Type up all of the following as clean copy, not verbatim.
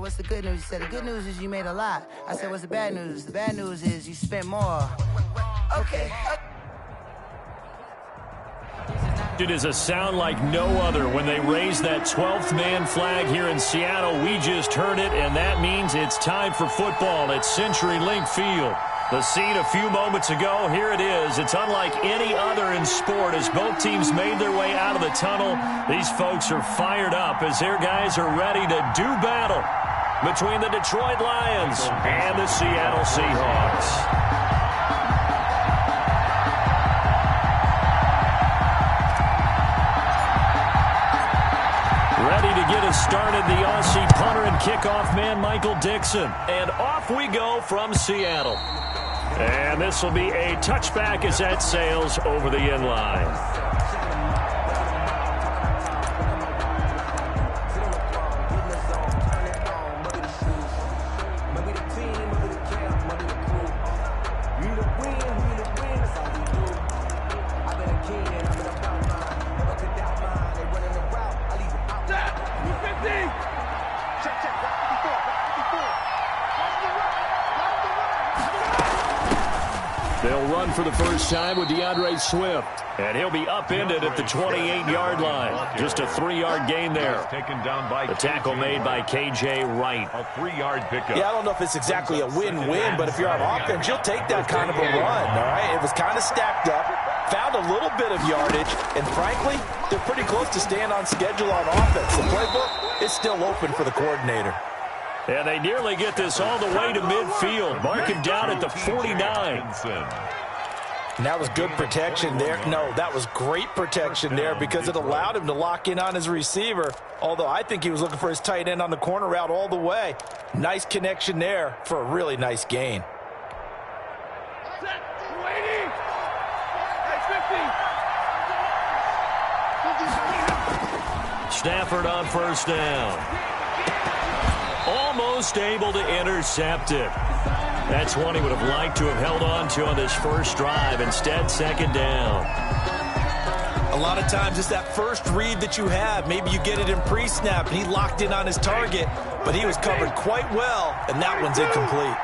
what's the good news? He said, the good news is you made a lot. I said, what's the bad news? The bad news is you spent more. Okay. It is a sound like no other when they raise that 12th man flag here in Seattle. We just heard it, and that means it's time for football at CenturyLink Field. The scene a few moments ago, here it is. It's unlike any other in sport as both teams made their way out of the tunnel. These folks are fired up as their guys are ready to do battle between the Detroit Lions and the Seattle Seahawks. Ready to get us started, the Aussie punter and kickoff man, Michael Dixon. And off we go from Seattle. And this will be a touchback as that sails over the end line. They'll run for the first time with DeAndre Swift. And he'll be upended at the 28-yard line. Just a 3-yard gain there. The tackle made by K.J. Wright. A 3-yard pickup. Yeah, I don't know if it's exactly a win-win, but if you're on offense, you'll take that kind of a run, all right? It was kind of stacked up, found a little bit of yardage, and frankly, they're pretty close to staying on schedule on offense. The playbook is still open for the coordinator. And they nearly get this all the way to midfield. Mark him down at the 49. And that was good protection there. No, that was great protection there because it allowed him to lock in on his receiver, although I think he was looking for his tight end on the corner route all the way. Nice connection there for a really nice gain. Stafford on first down. Almost able to intercept it. That's one he would have liked to have held on to on this first drive. Instead, second down. A lot of times it's that first read that you have. Maybe you get it in pre-snap, and he locked in on his target, but he was covered quite well, and that one's incomplete.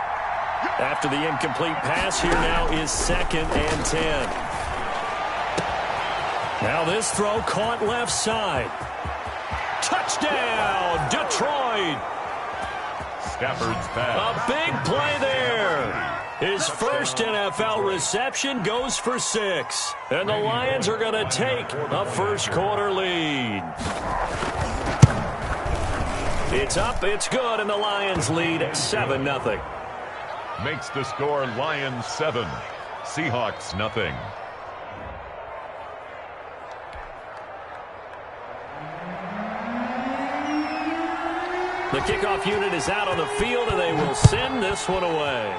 After the incomplete pass, here now is 2nd and 10. Now this throw caught left side. Touchdown, Detroit! Stafford's pass. A big play there. His first NFL reception goes for 6. And the Lions are going to take a first-quarter lead. It's up, it's good, and the Lions lead 7-0. Makes the score Lions 7, Seahawks nothing. The kickoff unit is out on the field, and they will send this one away.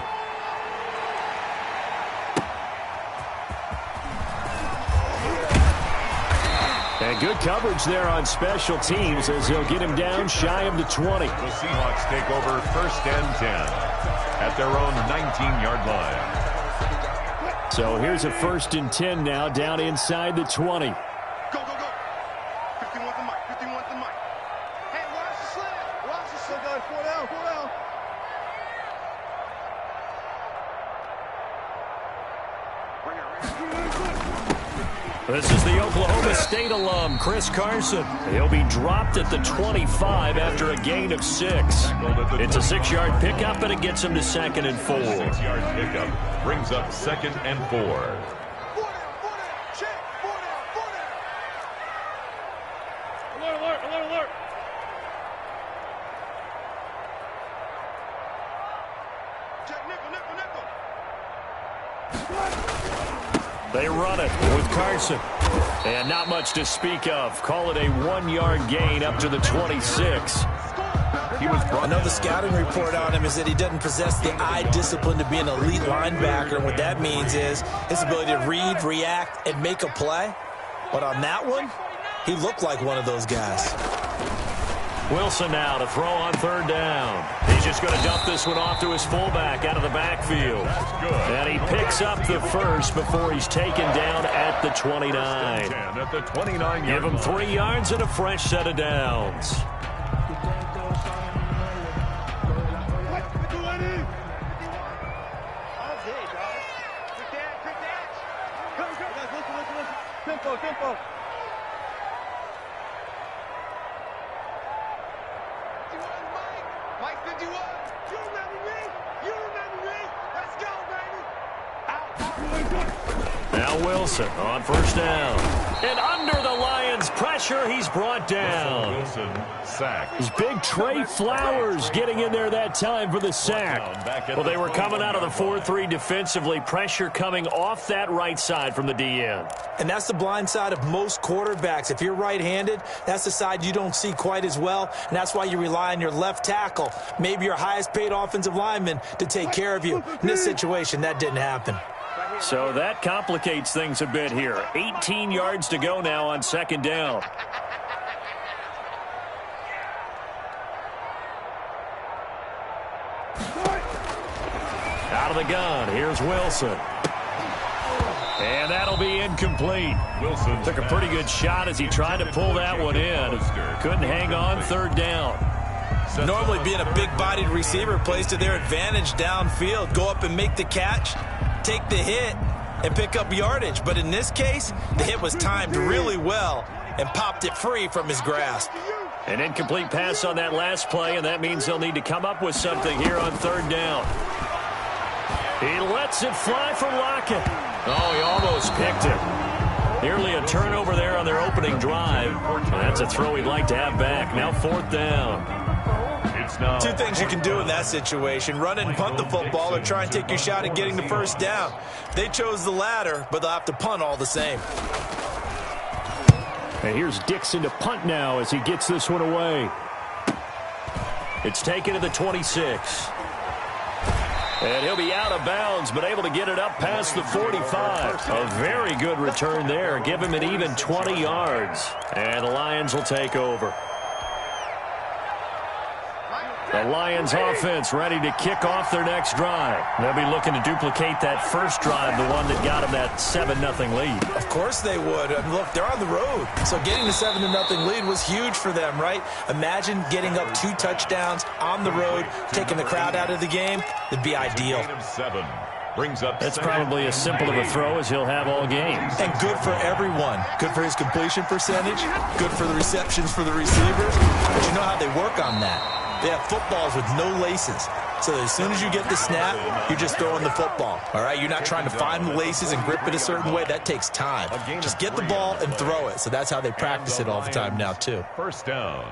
And good coverage there on special teams as they'll get him down shy of the 20. The Seahawks take over 1st and 10 at their own 19-yard line. So here's a 1st and 10 now down inside the 20. This is the Oklahoma State alum, Chris Carson. He'll be dropped at the 25 after a gain of 6. It's a 6-yard pickup, and it gets him to 2nd and 4. 6-yard pickup brings up 2nd and 4. Alert. They run it with Carson. And not much to speak of. Call it a 1-yard gain up to the 26. I know the scouting report on him is that he doesn't possess the eye discipline to be an elite linebacker. And what that means is his ability to read, react, and make a play. But on that one, he looked like one of those guys. Wilson now to throw on 3rd down. He's just going to dump this one off to his fullback out of the backfield. That's good. And he picks up the first before he's taken down at the 29. At the 29-yard Give him 3 yards and a fresh set of downs. Now Wilson on first down. And under the Lions' pressure, he's brought down. Wilson sacked. It's big Trey Flowers getting in there that time for the sack. Well, they were coming out of the 4-3 defensively. Pressure coming off that right side from the DN. And that's the blind side of most quarterbacks. If you're right-handed, that's the side you don't see quite as well, and that's why you rely on your left tackle, maybe your highest-paid offensive lineman, to take care of you. In this situation, that didn't happen. So that complicates things a bit here. 18 yards to go now on second down. Out of the gun, here's Wilson. And that'll be incomplete. Wilson took a pretty good shot as he tried to pull that one in. Couldn't hang on third down. Normally being a big-bodied receiver plays to their advantage downfield. Go up and make the catch, take the hit, and pick up yardage. But in this case, the hit was timed really well and popped it free from his grasp. An incomplete pass on that last play, and that means they'll need to come up with something here on third down. He lets it fly from Lockett. Oh, he almost picked it. Nearly a turnover there on their opening drive. And that's a throw he'd like to have back. Now fourth down. Two things you can do in that situation: run and punt the football, or try and take your shot at getting the first down. They chose the latter, but they'll have to punt all the same. And here's Dixon to punt now as he gets this one away. It's taken to the 26. And he'll be out of bounds, but able to get it up past the 45. A very good return there. Give him an even 20 yards. And the Lions will take over. The Lions offense ready to kick off their next drive. They'll be looking to duplicate that first drive, the one that got them that 7-0 lead. Of course they would. Look, they're on the road. So getting the 7-0 lead was huge for them, right? Imagine getting up 2 touchdowns on the road, taking the crowd out of the game. It'd be ideal. That's probably as simple of a throw as he'll have all game. And good for everyone. Good for his completion percentage. Good for the receptions for the receivers. But you know how they work on that. They have footballs with no laces. So as soon as you get the snap, you're just throwing the football. All right? You're not trying to find the laces and grip it a certain way. That takes time. Just get the ball and throw it. So that's how they practice it all the time now, too. First down.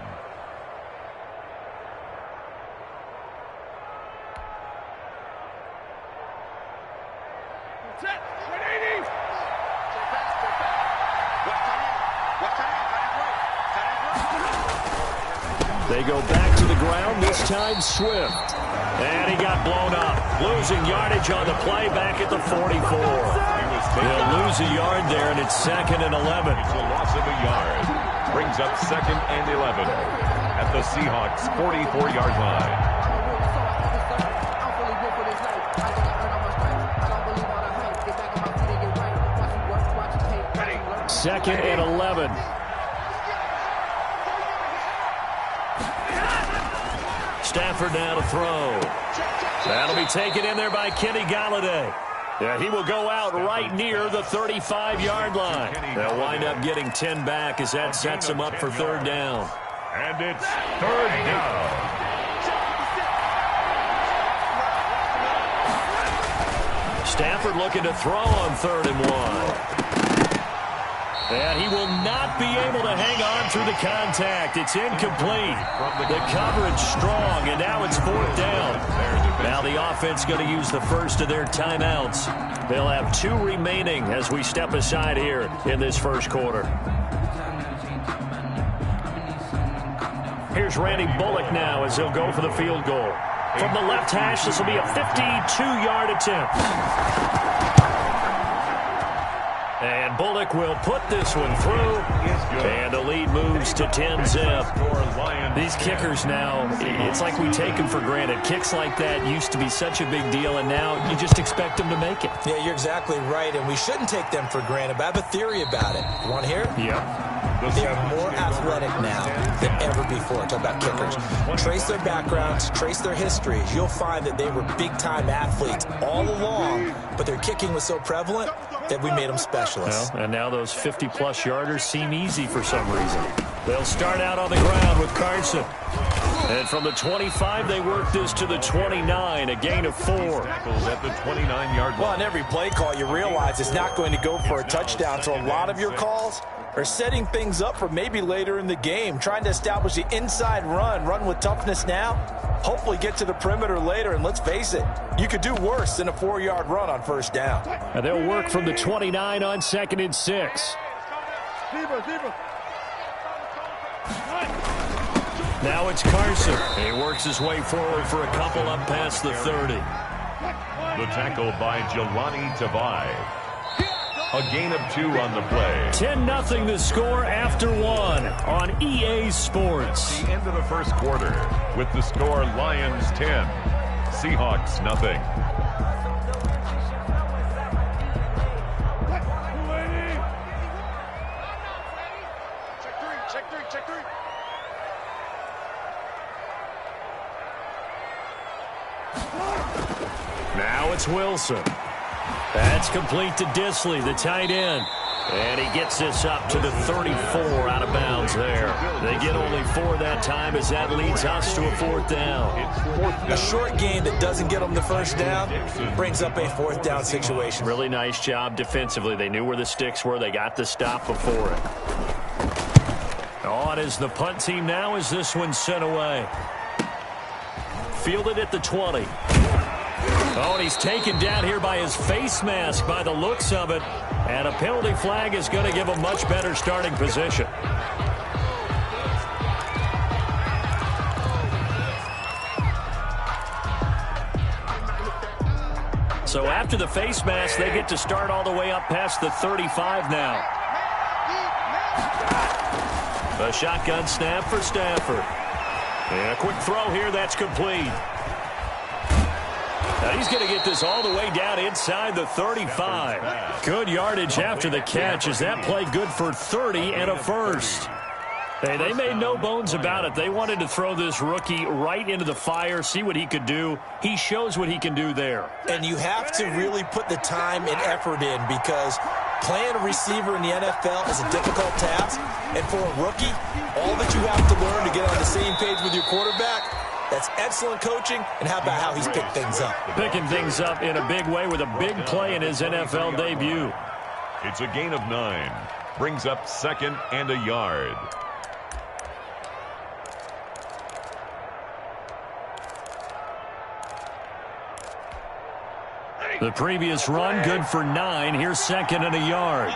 They go back to the ground, this time Swift. And he got blown up. Losing yardage on the play back at the 44. He'll lose a yard there, and it's 2nd and 11. It's a loss of a yard. Brings up 2nd and 11 at the Seahawks' 44-yard line. Second and 11. Stafford now to throw. That'll be taken in there by Kenny Golladay. Yeah, he will go out right near the 35-yard line. They'll wind up getting 10 back as that sets them up for third down. And it's third down. Stafford looking to throw on 3rd and 1. And he will not be able to hang on through the contact. It's incomplete. The coverage strong, and now it's 4th down. Now the offense going to use the first of their timeouts. They'll have 2 remaining as we step aside here in this first quarter. Here's Randy Bullock now as he'll go for the field goal. From the left hash, this will be a 52-yard attempt. And Bullock will put this one through, and the lead moves to 10-zip. These kickers now, it's like we take them for granted. Kicks like that used to be such a big deal, and now you just expect them to make it. Yeah, you're exactly right, and we shouldn't take them for granted, but I have a theory about it. You want to hear it? Yeah. They are more athletic now than ever before. Talk about kickers. Trace their backgrounds, trace their histories. You'll find that they were big-time athletes all along, but their kicking was so prevalent that we made them specialists. Well, and now those 50-plus yarders seem easy for some reason. They'll start out on the ground with Carson. And from the 25, they work this to the 29, a gain of 4. Tackles at the 29-yard line. Well, on every play call, you realize it's not going to go for a touchdown, so a lot of your calls are setting things up for maybe later in the game, trying to establish the inside run with toughness now, hopefully get to the perimeter later, and let's face it, you could do worse than a 4-yard run on first down. And they'll work from the 29 on 2nd and 6. Now it's Carson. He works his way forward for a couple up past the 30. The tackle by Jelani Tavai. A gain of 2 on the play. 10-0 the score after 1 on EA Sports. The end of the first quarter with the score Lions 10, Seahawks nothing. Check three. Now it's Wilson. That's complete to Disley, the tight end. And he gets this up to the 34 out of bounds there. They get only 4 that time as that leads us to a 4th down. A short gain that doesn't get them the first down brings up a 4th down situation. Really nice job defensively. They knew where the sticks were. They got the stop before it. On is the punt team now as this one's sent away. Fielded at the 20. Oh, and he's taken down here by his face mask by the looks of it. And a penalty flag is going to give a much better starting position. So after the face mask, they get to start all the way up past the 35 now. A shotgun snap for Stafford. And a quick throw here, that's complete. Now he's going to get this all the way down inside the 35. Good yardage after the catch as that play good for 30 and a first. Hey, they made no bones about it. They wanted to throw this rookie right into the fire, see what he could do. He shows what he can do there. And you have to really put the time and effort in because playing a receiver in the NFL is a difficult task. And for a rookie, all that you have to learn to get on the same page with your quarterback, that's excellent coaching, and how about how he's picked things up? Picking things up in a big way with a big play in his NFL debut. It's a gain of 9. Brings up 2nd and a yard. The previous run, good for 9. Here's 2nd and a yard.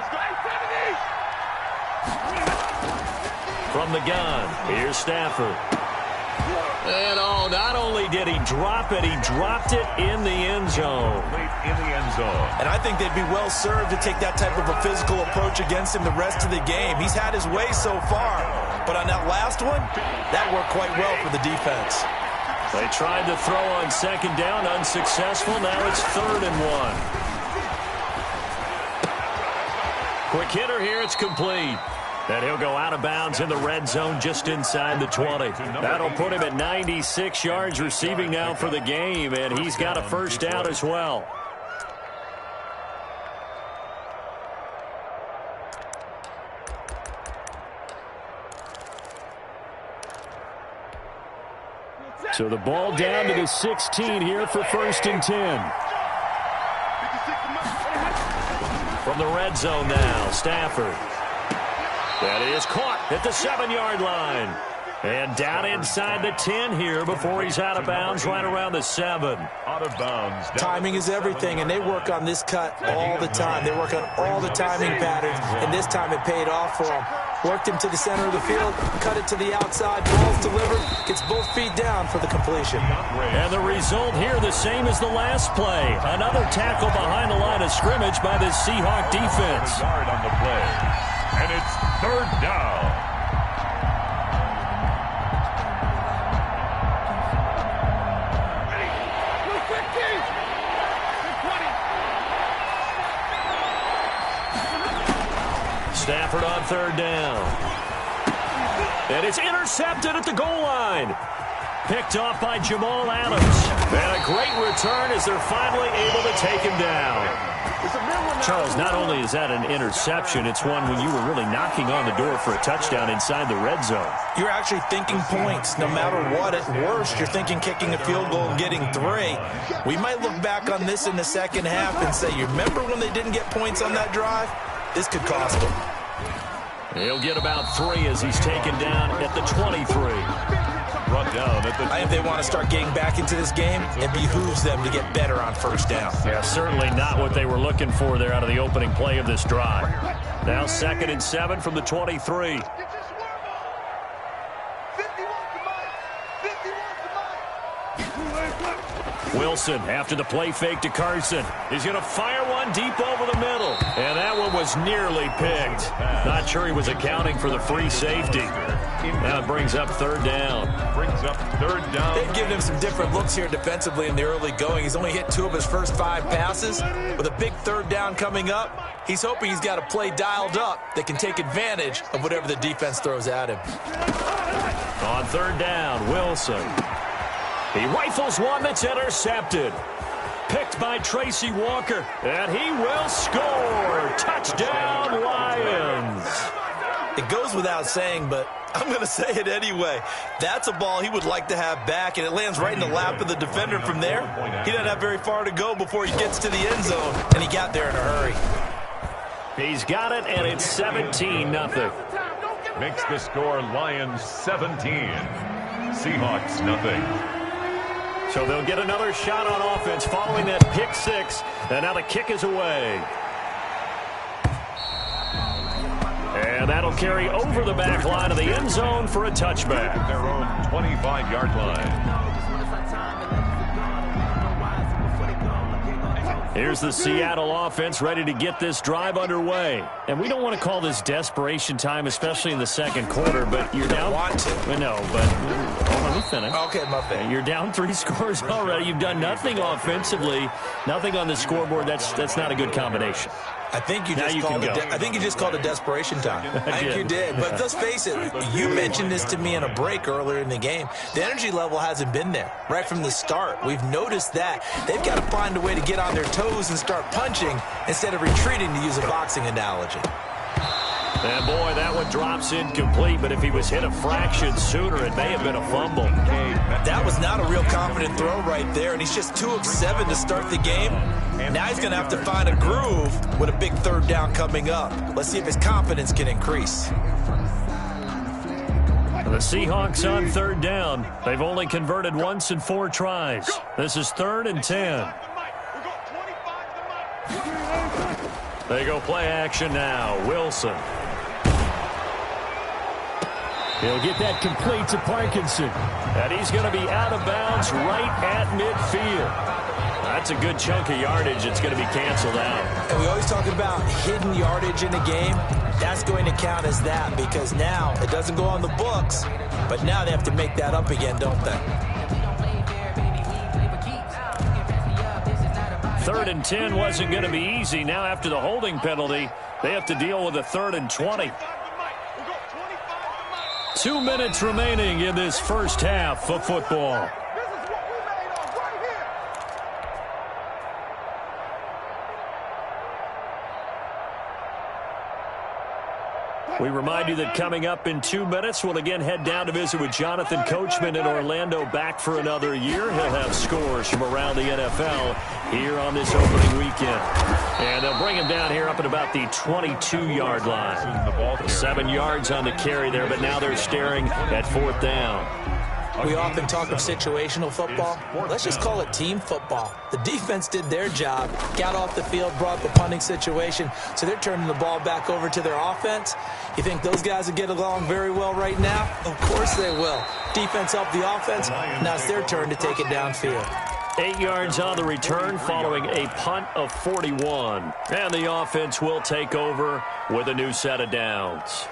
From the gun, here's Stafford. And oh, not only did he drop it, he dropped it in the end zone. In the end zone. And I think they'd be well served to take that type of a physical approach against him the rest of the game. He's had his way so far, but on that last one, that worked quite well for the defense. They tried to throw on 2nd down, unsuccessful. Now it's 3rd and 1. Quick hitter here, it's complete. And he'll go out of bounds in the red zone just inside the 20. That'll put him at 96 yards receiving now for the game, and he's got a first down as well. So the ball down to the 16 here for 1st and 10. From the red zone now, Stafford. That is caught at the 7-yard line. And down inside the 10 here before he's out of bounds right around the 7. Out of bounds. Timing is everything, and they work on this cut all the time. They work on all the timing patterns, and this time it paid off for them. Worked him to the center of the field, cut it to the outside, ball's delivered, gets both feet down for the completion. And the result here the same as the last play. Another tackle behind the line of scrimmage by the Seahawk defense. Yard on the play. And it's 3rd down. Stafford on third down. And it's intercepted at the goal line. Picked off by Jamal Adams. And a great return as they're finally able to take him down. Charles, not only is that an interception, it's one when you were really knocking on the door for a touchdown inside the red zone. You're actually thinking points. No matter what, at worst, you're thinking kicking a field goal and getting 3. We might look back on this in the second half and say, you remember when they didn't get points on that drive? This could cost them. He'll get about 3 as he's taken down at the 23. Brought down at the... I think they want to start getting back into this game. It behooves them to get better on first down. Yeah, certainly not what they were looking for there out of the opening play of this drive. Now 2nd and 7 from the 23. Wilson after the play fake to Carson. He's going to fire one deep over the middle. And that one was nearly picked. Not sure he was accounting for the free safety. Now it brings up 3rd down. They've given him some different looks here defensively in the early going. He's only hit 2 of his first 5 passes. With a big 3rd down coming up, he's hoping he's got a play dialed up that can take advantage of whatever the defense throws at him. On 3rd down, Wilson. He rifles one that's intercepted. Picked by Tracy Walker. And he will score. Touchdown, Lions. It goes without saying, but I'm going to say it anyway. That's a ball he would like to have back, and it lands right in the lap of the defender from there. He doesn't have very far to go before he gets to the end zone, and he got there in a hurry. He's got it, and it's 17-0. Makes the score Lions 17. Seahawks nothing. So they'll get another shot on offense following that pick 6, and now the kick is away. And that'll carry over the back line of the end zone for a touchback. At their own 25-yard line. Here's the Seattle offense ready to get this drive underway. And we don't want to call this desperation time, especially in the second quarter, but you're down. Want to. No, but let me finish. Okay, my bad. You're down 3 scores already. You've done nothing offensively, nothing on the scoreboard. That's not a good combination. I think you just called it desperation time. I think you did. But let's face it, you mentioned this to me in a break earlier in the game. The energy level hasn't been there right from the start. We've noticed that. They've got to find a way to get on their toes and start punching instead of retreating, to use a boxing analogy. And boy, that one drops incomplete, but if he was hit a fraction sooner, it may have been a fumble. That was not a real confident throw right there, and he's just 2 of 7 to start the game. Now he's going to have to find a groove with a big 3rd down coming up. Let's see if his confidence can increase. The Seahawks on 3rd down. They've only converted once in 4 tries. This is 3rd and 10. They go play action now. Wilson. He'll get that complete to Parkinson. And he's going to be out of bounds right at midfield. That's a good chunk of yardage. It's going to be canceled out. And we always talk about hidden yardage in a game. That's going to count as that, because now it doesn't go on the books, but now they have to make that up again, don't they? 3rd and 10 wasn't going to be easy. Now after the holding penalty, they have to deal with a 3rd and 20. 2 minutes remaining in this first half of football. We remind you that coming up in 2 minutes, we'll again head down to visit with Jonathan Coachman in Orlando, back for another year. He'll have scores from around the NFL here on this opening weekend. And they'll bring him down here up at about the 22-yard line. 7 yards on the carry there, but now they're staring at 4th down. We often talk of situational football. Let's just call it team football. The defense did their job, got off the field, brought the punting situation, so they're turning the ball back over to their offense. You think those guys will get along very well right now? Of course they will. Defense helped the offense. Now it's their turn to take it downfield. 8 yards on the return following a punt of 41. And the offense will take over with a new set of downs.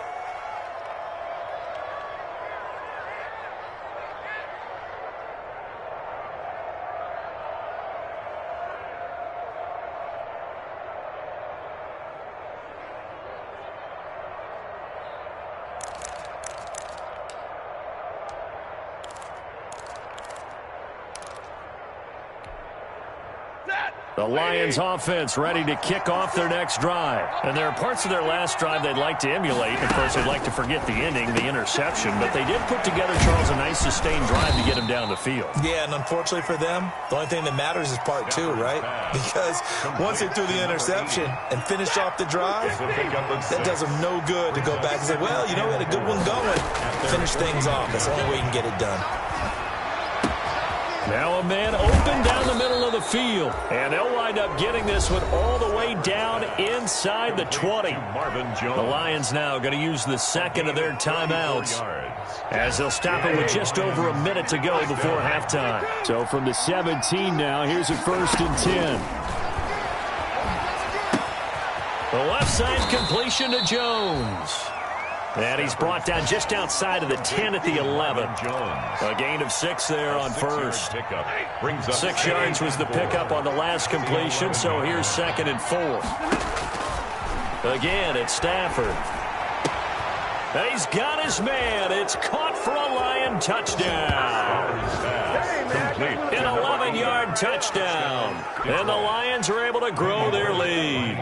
The Lions offense ready to kick off their next drive. And there are parts of their last drive they'd like to emulate. Of course, they'd like to forget the ending, the interception. But they did put together, Charles, a nice sustained drive to get him down the field. Yeah, and unfortunately for them, the only thing that matters is part two, right? Because once they threw the interception and finished off the drive, that does them no good to go back and say, well, you know, we had a good one going. Finish things off. That's the only way you can get it done. Now a man open down the middle of the field. And they'll wind up getting this one all the way down inside the 20. The Lions now going to use the second of their timeouts, as they'll stop it with just over a minute to go before halftime. So from the 17 now, here's a 1st and 10. The left side completion to Jones. And he's brought down just outside of the 10 at the 11. A gain of 6 there on first. 6 yards was the pickup on the last completion, so here's 2nd and 4. Again, it's Stafford. And he's got his man. It's caught for a Lion touchdown. An 11-yard touchdown. And the Lions are able to grow their lead.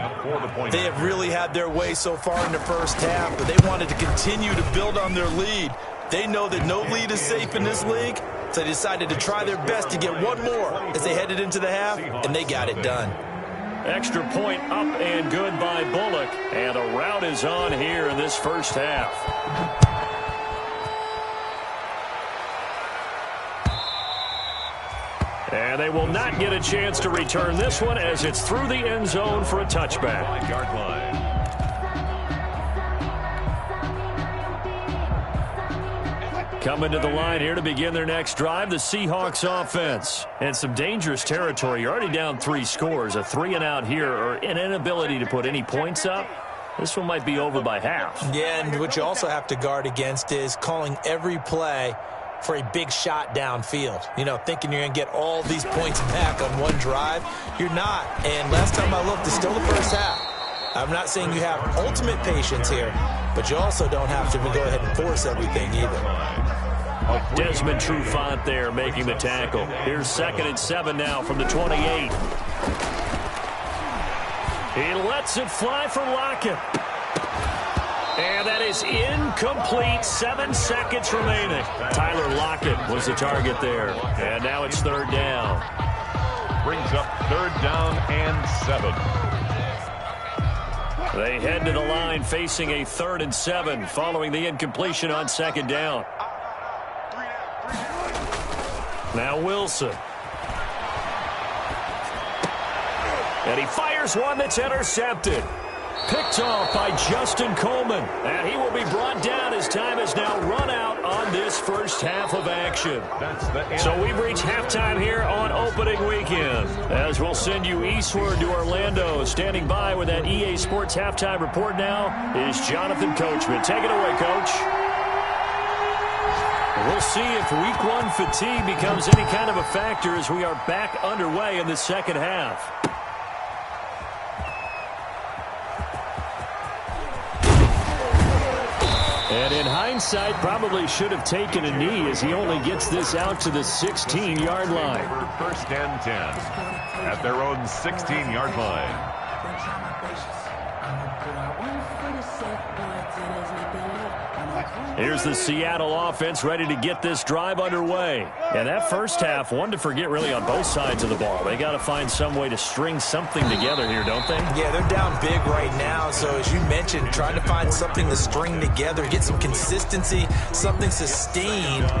They have really had their way so far in the first half, but they wanted to continue to build on their lead. They know that no lead is safe in this league, so they decided to try their best to get one more as they headed into the half, and they got it done. Extra point up and good by Bullock. And a rout is on here in this first half. And they will not get a chance to return this one as it's through the end zone for a touchback. Coming to the line here to begin their next drive, the Seahawks offense. And some dangerous territory. You're already down 3 scores. A 3-and-out here, or an inability to put any points up. This one might be over by half. Yeah, and what you also have to guard against is calling every play for a big shot downfield. You know, thinking you're going to get all these points back on one drive. You're not. And last time I looked, it's still the first half. I'm not saying you have ultimate patience here, but you also don't have to go ahead and force everything either. Desmond Trufant there making the tackle. Here's 2nd and 7 now from the 28. He lets it fly for Lockett. And that is incomplete. 7 seconds remaining. Tyler Lockett was the target there. And now it's 3rd down. Brings up 3rd down and 7. They head to the line facing a 3rd and 7 following the incompletion on 2nd down. Now Wilson. And he fires one that's intercepted. Picked off by Justin Coleman. And he will be brought down as time has now run out on this first half of action. So we've reached halftime here on opening weekend, as we'll send you eastward to Orlando. Standing by with that EA Sports halftime report now is Jonathan Coachman. Take it away, Coach. We'll see if week 1 fatigue becomes any kind of a factor as we are back underway in the second half. And in hindsight, probably should have taken a knee as he only gets this out to the 16-yard line. 1st and 10 at their own 16-yard line. Here's the Seattle offense ready to get this drive underway. And that first half, one to forget really on both sides of the ball. They got to find some way to string something together here, don't they? Yeah, they're down big right now. So as you mentioned, trying to find something to string together, get some consistency, something sustained,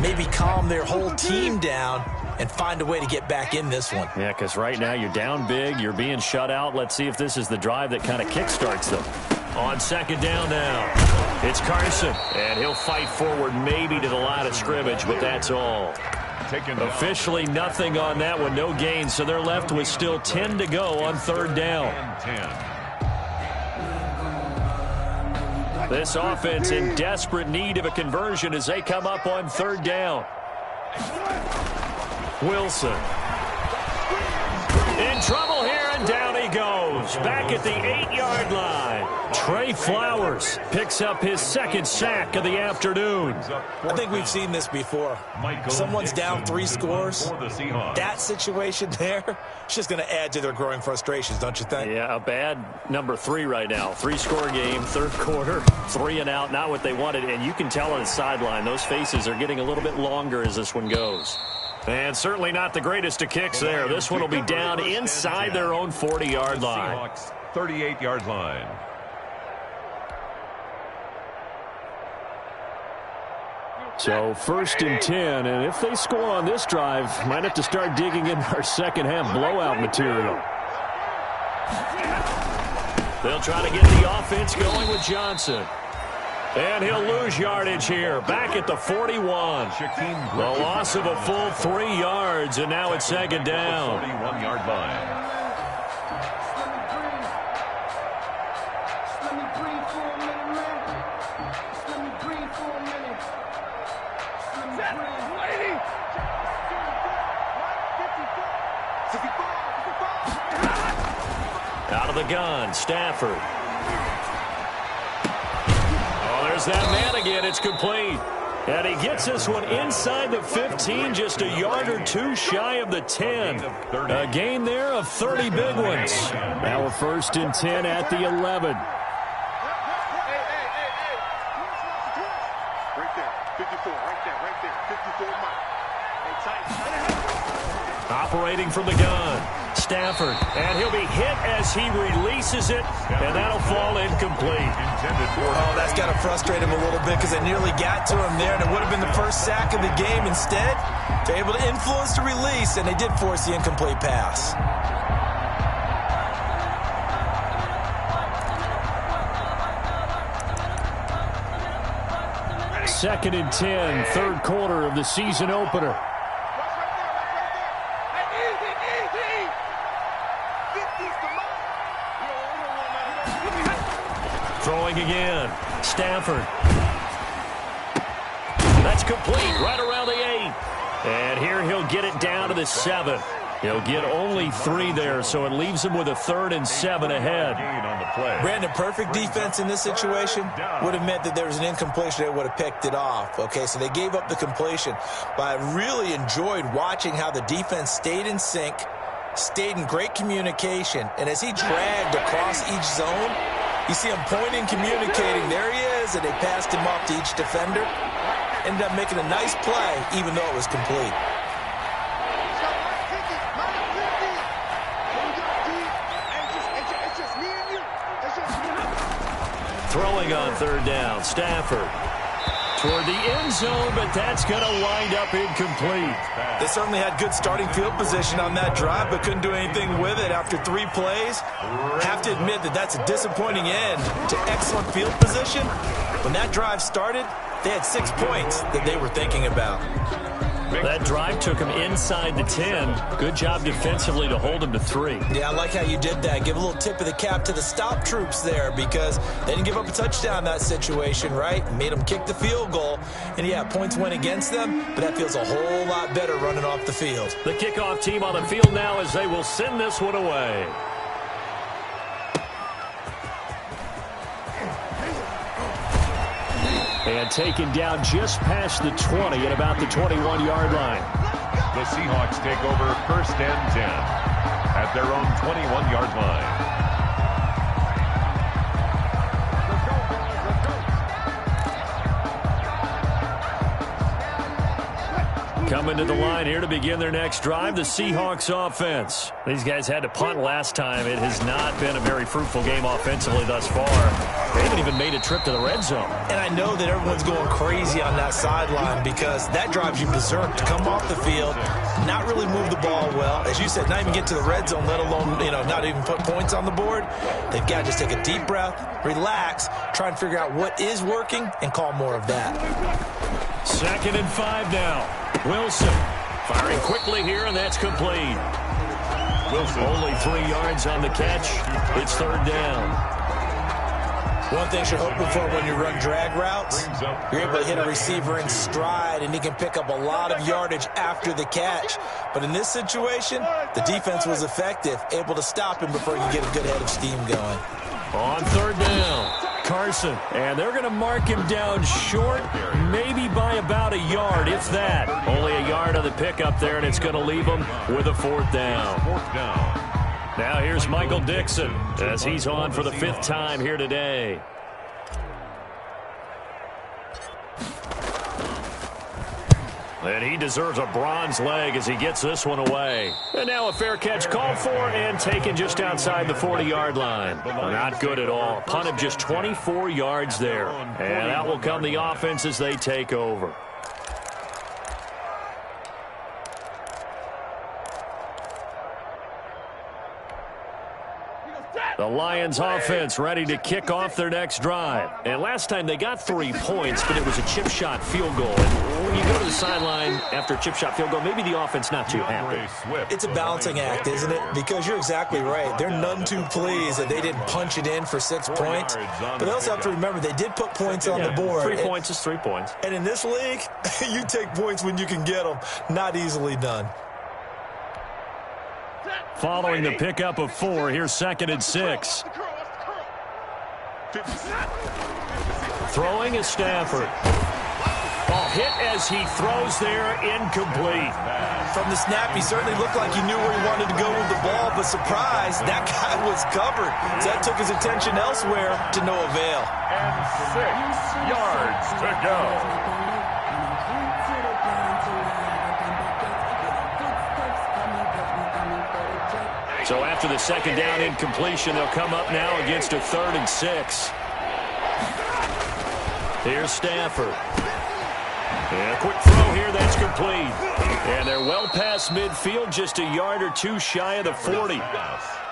maybe calm their whole team down and find a way to get back in this one. Yeah, because right now you're down big, you're being shut out. Let's see if this is the drive that kind of kickstarts them. On 2nd down now, it's Carson, and he'll fight forward maybe to the line of scrimmage, but that's all. Officially nothing on that one, no gain, so they're left with still 10 to go on 3rd down. This offense in desperate need of a conversion as they come up on 3rd down. Wilson in trouble here And down he goes, back at the 8-yard line. Trey Flowers picks up his second sack of the afternoon. I think we've seen this before. Someone's down 3 scores. That situation there, it's just going to add to their growing frustrations, don't you think? Yeah, a bad number 3 right now. 3-score game, third quarter, 3 and out, not what they wanted. And you can tell on the sideline, those faces are getting a little bit longer as this one goes. And certainly not the greatest of kicks there. This one will be down inside their own 40-yard line. Seahawks 38-yard line. So 1st and 10, and if they score on this drive, might have to start digging in our second half blowout material. They'll try to get the offense going with Johnson. And he'll lose yardage here, back at the 41. The loss of a full 3 yards, and now it's second down. 41-yard line. Out of the gun, Stafford. Oh, there's that man again. It's complete. And he gets this one inside the 15, just a yard or 2 shy of the 10. A gain there of 30 big ones. Now a 1st and 10 at the 11. Operating from the gun, Stafford, and he'll be hit as he releases it, and that'll fall incomplete. Oh, that's got to frustrate him a little bit because they nearly got to him there, and it would have been the first sack of the game. Instead, they're able to influence the release, and they did force the incomplete pass. Second and 10, third quarter of the season opener. Throwing again, Stafford. That's complete, right around the 8. And here he'll get it down to the 7. He'll get only 3 there, so it leaves him with a 3rd and 7 ahead. Brandon, perfect defense in this situation would have meant that there was an incompletion. They would have picked it off. Okay, so they gave up the completion. But I really enjoyed watching how the defense stayed in sync, stayed in great communication, and as he dragged across each zone, you see him pointing, communicating. There he is, and they passed him off to each defender. Ended up making a nice play, even though it was complete. Throwing on 3rd down, Stafford. Toward the end zone, but that's going to wind up incomplete. They certainly had good starting field position on that drive, but couldn't do anything with it after 3 plays. Have to admit that that's a disappointing end to excellent field position. When that drive started, they had 6 points that they were thinking about. That drive took him inside the 10. Good job defensively to hold him to 3. Yeah, I like how you did that. Give a little tip of the cap to the stop troops there because they didn't give up a touchdown in that situation, right? Made them kick the field goal. And, yeah, points went against them, but that feels a whole lot better running off the field. The kickoff team on the field now as they will send this one away. And taken down just past the 20 at about the 21-yard line. The Seahawks take over 1st and 10 at their own 21-yard line. Coming to the line here to begin their next drive, the Seahawks offense. These guys had to punt last time. It has not been a very fruitful game offensively thus far. They haven't even made a trip to the red zone. And I know that everyone's going crazy on that sideline because that drives you berserk to come off the field, not really move the ball well. As you said, not even get to the red zone, let alone, not even put points on the board. They've got to just take a deep breath, relax, try and figure out what is working, and call more of that. 2nd and 5 now. Wilson firing quickly here, and that's complete. Wilson only 3 yards on the catch. It's 3rd down. One thing you're hoping for when you run drag routes, you're able to hit a receiver in stride, and he can pick up a lot of yardage after the catch. But in this situation, the defense was effective, able to stop him before he could get a good head of steam going. On third down, Carson. And they're going to mark him down short, maybe by about a yard, if that. Only a yard on the pickup there, and it's going to leave him with a fourth down. Now here's Michael Dixon as he's on for the 5th time here today. And he deserves a bronze leg as he gets this one away. And now a fair catch called for and taken just outside the 40-yard line. Not good at all. Punt of just 24 yards there. And out will come the offense as they take over. The Lions offense ready to kick off their next drive. And last time they got 3 points, but it was a chip shot field goal. And when you go to the sideline after a chip shot field goal, maybe the offense not too happy. It's a balancing act, isn't it? Because you're exactly right. They're none too pleased that they didn't punch it in for 6 points. But they also have to remember they did put points on the board. 3 points is 3 points. And in this league, you take points when you can get them. Not easily done. Following the pickup of 4, here's 2nd and 6. Throwing is Stafford. Ball hit as he throws there, incomplete. From the snap, he certainly looked like he knew where he wanted to go with the ball, but surprise, that guy was covered. So that took his attention elsewhere to no avail. And 6 yards to go. So after the 2nd down incompletion, they'll come up now against a 3rd and 6. Here's Stafford. And a quick throw here, that's complete. And they're well past midfield, just a yard or 2 shy of the 40.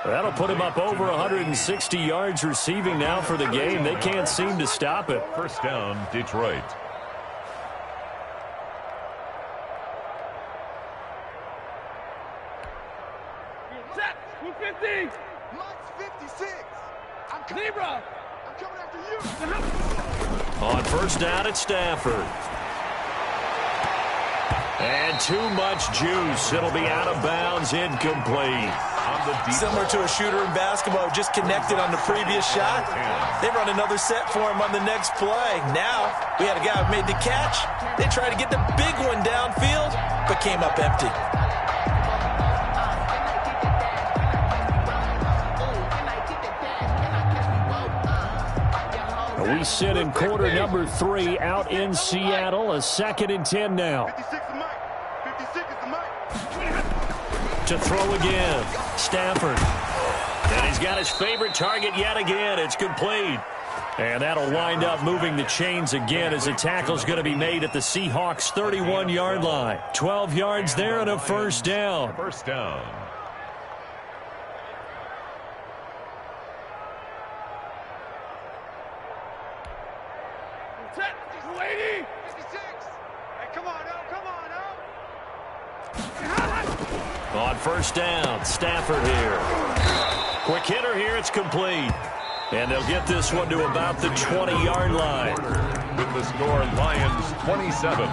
That'll put him up over 160 yards receiving now for the game. They can't seem to stop it. 1st down, Detroit. On 1st down, it's Stafford. And too much juice. It'll be out of bounds, incomplete. Similar to a shooter in basketball, just connected on the previous shot. They run another set for him on the next play. Now, we had a guy who made the catch. They tried to get the big one downfield, but came up empty. We sit in quarter number 3 out in Seattle. A 2nd and 10 now. To throw again. Stafford. And he's got his favorite target yet again. It's complete. And that'll wind up moving the chains again as the tackle's going to be made at the Seahawks' 31-yard line. 12 yards there and a 1st down. 1st down. On 1st down, Stafford here. Quick hitter here, it's complete. And they'll get this one to about the 20-yard line. With the score, Lions 27,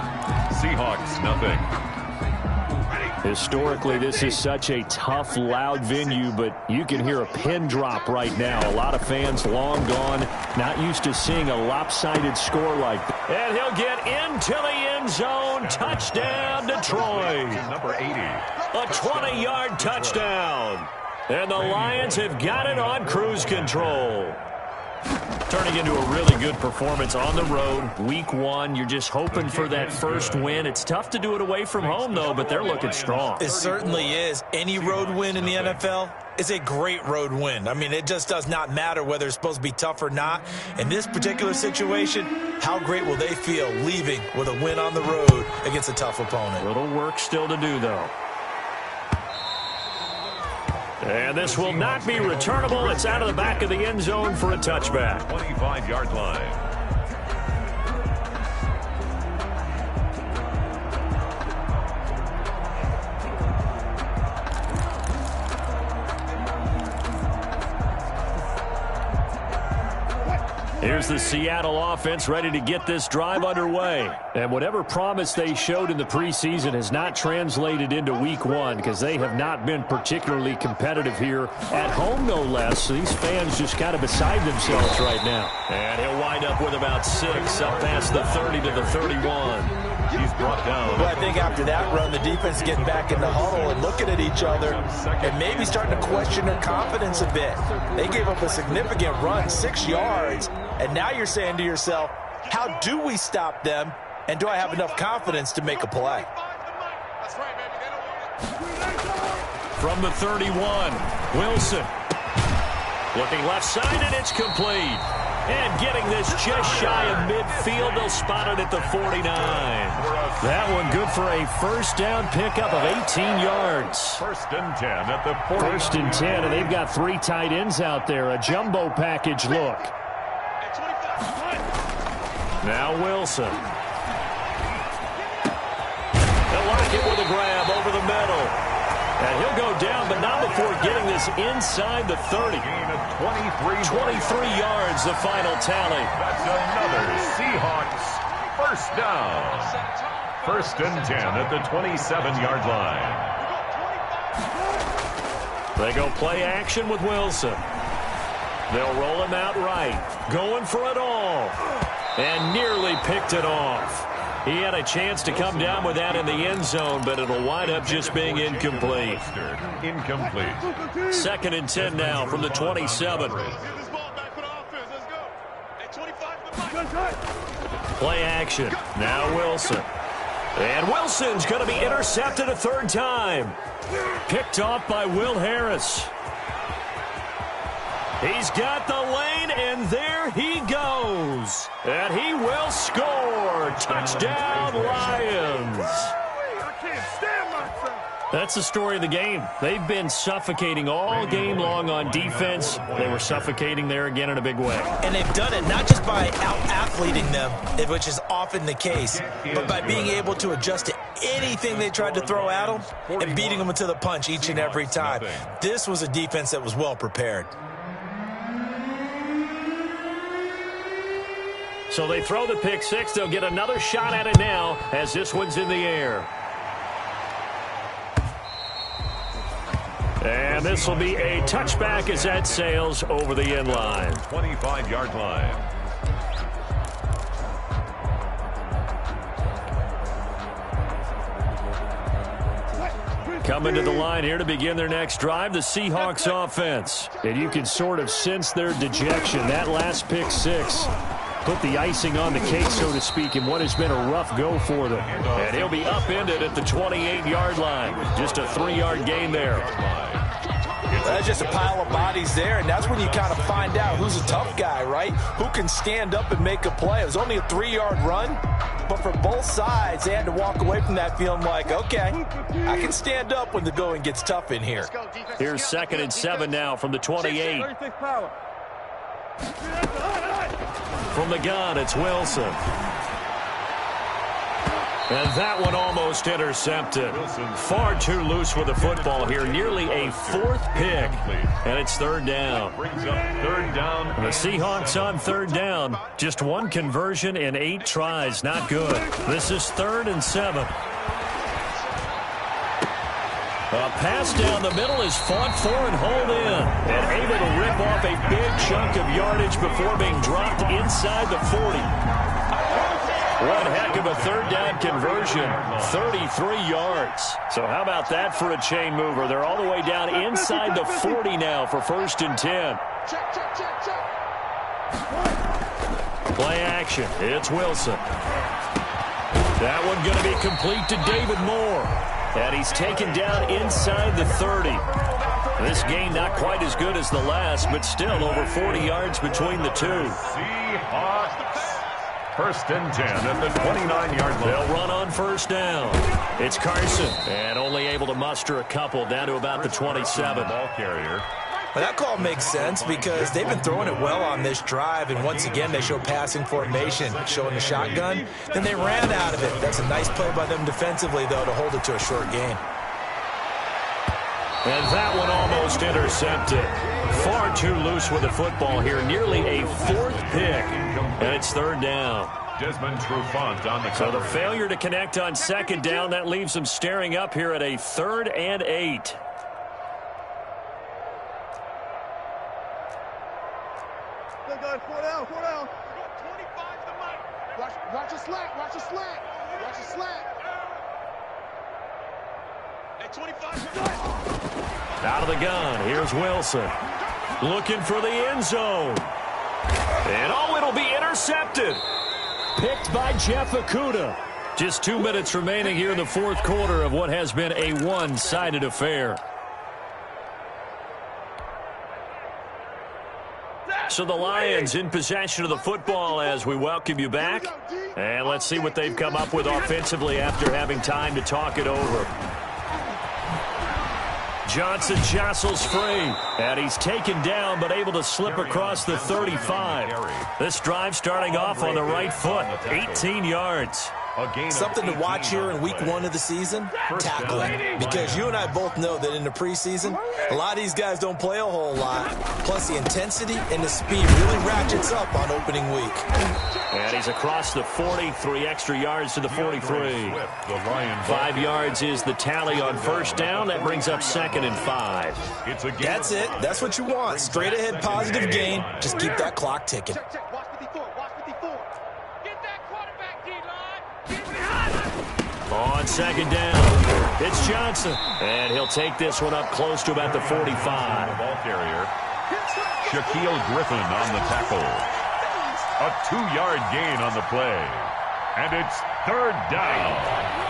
Seahawks nothing. Historically, this is such a tough, loud venue, but you can hear a pin drop right now. A lot of fans long gone, not used to seeing a lopsided score like that. And he'll get into the end zone. Touchdown, Detroit. Number 80. A 20-yard touchdown. And the Lions have got it on cruise control. Turning into a really good performance on the road. Week 1, you're just hoping for that first win. It's tough to do it away from home, though, but they're looking strong. It certainly is. Any road win in the NFL is a great road win. I mean, it just does not matter whether it's supposed to be tough or not. In this particular situation, how great will they feel leaving with a win on the road against a tough opponent? A little work still to do, though. And this will not be returnable. It's out of the back of the end zone for a touchback. 25-yard line. Here's the Seattle offense ready to get this drive underway. And whatever promise they showed in the preseason has not translated into week one because they have not been particularly competitive here at home, no less. So these fans just kind of beside themselves right now. And he'll wind up with about 6 up past the 30 to the 31. He's brought down. Well, I think after that run, the defense getting back in the huddle and looking at each other and maybe starting to question their confidence a bit. They gave up a significant run, 6 yards, and now you're saying to yourself, how do we stop them, and do I have enough confidence to make a play? From the 31, Wilson. Looking left side, and it's complete. And getting this just shy of midfield, they'll spot it at the 49. That one good for a first down pickup of 18 yards. First and 10 at the 40. First and 10, and they've got 3 tight ends out there. A jumbo package look. Now Wilson. They'll lock it with a grab over the middle. And he'll go down, but not before getting this inside the 30. Gain of 23 yards, the final tally. That's another Seahawks first down. First and 10 at the 27-yard line. They go play action with Wilson. They'll roll him out right. Going for it all. And nearly picked it off. He had a chance to come down with that in the end zone, but it'll wind up just being incomplete. Incomplete. Second and 10 now from the 27. Play action. Now Wilson. And Wilson's going to be intercepted a third time. Picked off by Will Harris. He's got the lane, and there he goes. And he will score. Touchdown, Lions. That's the story of the game. They've been suffocating all game long on defense. They were suffocating there again in a big way. And they've done it not just by out-athleting them, which is often the case, but by being able to adjust to anything they tried to throw at them and beating them to the punch each and every time. This was a defense that was well prepared. So they throw the pick six. They'll get another shot at it now as this one's in the air. And this will be a touchback as that sails over the end line. 25-yard line. Coming to the line here to begin their next drive, the Seahawks offense. And you can sort of sense their dejection. That last pick six put the icing on the cake, so to speak, in what has been a rough go for them. And he'll be upended at the 28-yard line. Just a 3-yard gain there. That's just a pile of bodies there, and that's when you kind of find out who's a tough guy, right? Who can stand up and make a play. It was only a 3-yard run, but for both sides, they had to walk away from that feeling like, okay, I can stand up when the going gets tough in here. Here's 2nd and 7 now from the 28. From the gun, it's Wilson. And that one almost intercepted. Far too loose with the football here. Nearly a 4th pick. And it's 3rd down. And the Seahawks on 3rd down. Just 1 conversion in 8 tries. Not good. This is 3rd and 7. A pass down the middle is fought for and hauled in. And able to rip off a big chunk of yardage before being dropped inside the 40. One heck of a 3rd down conversion, 33 yards. So how about that for a chain mover? They're all the way down inside the 40 now for 1st and 10. Play action. It's Wilson. That one going to be complete to David Moore. And he's taken down inside the 30. This game not quite as good as the last, but still over 40 yards between the two. Seahawks. 1st and 10 at the 29-yard line. They'll run on 1st down. It's Carson. And only able to muster a couple down to about the 27. Ball carrier. Well, that call makes sense because they've been throwing it well on this drive, and once again they show passing formation, showing the shotgun. Then they ran out of it. That's a nice play by them defensively, though, to hold it to a short gain. And that one almost intercepted. Far too loose with the football here. Nearly a fourth pick. And it's third down. Desmond Trufant on the So the failure to connect on second down, that leaves them staring up here at a 3rd and 8. Watch your slant. Watch your slant. Watch your slant. At 25. Out of the gun. Here's Wilson. Looking for the end zone. And oh, it'll be intercepted. Picked by Jeff Okudah. Just 2 minutes remaining here in the fourth quarter of what has been a one-sided affair. So the Lions in possession of the football as we welcome you back. And let's see what they've come up with offensively after having time to talk it over. Johnson jostles free, and he's taken down but able to slip across the 35. This drive starting off on the right foot, 18 yards. Something to watch here in week 1 of the season, tackling. Because you and I both know that in the preseason, a lot of these guys don't play a whole lot. Plus the intensity and the speed really ratchets up on opening week. And he's across the 40, 3 extra yards to the 43. 5 yards is the tally on first down. That brings up 2nd and 5. That's it. That's what you want. Straight ahead positive gain. Just keep that clock ticking. On second down, it's Johnson. And he'll take this one up close to about the 45. Ball carrier. Shaquille Griffin on the tackle. A 2-yard gain on the play. And it's third down.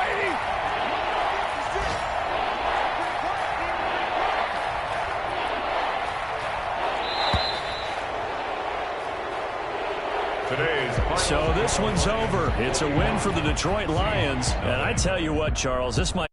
So this one's over. It's a win for the Detroit Lions. And I tell you what, Charles, this might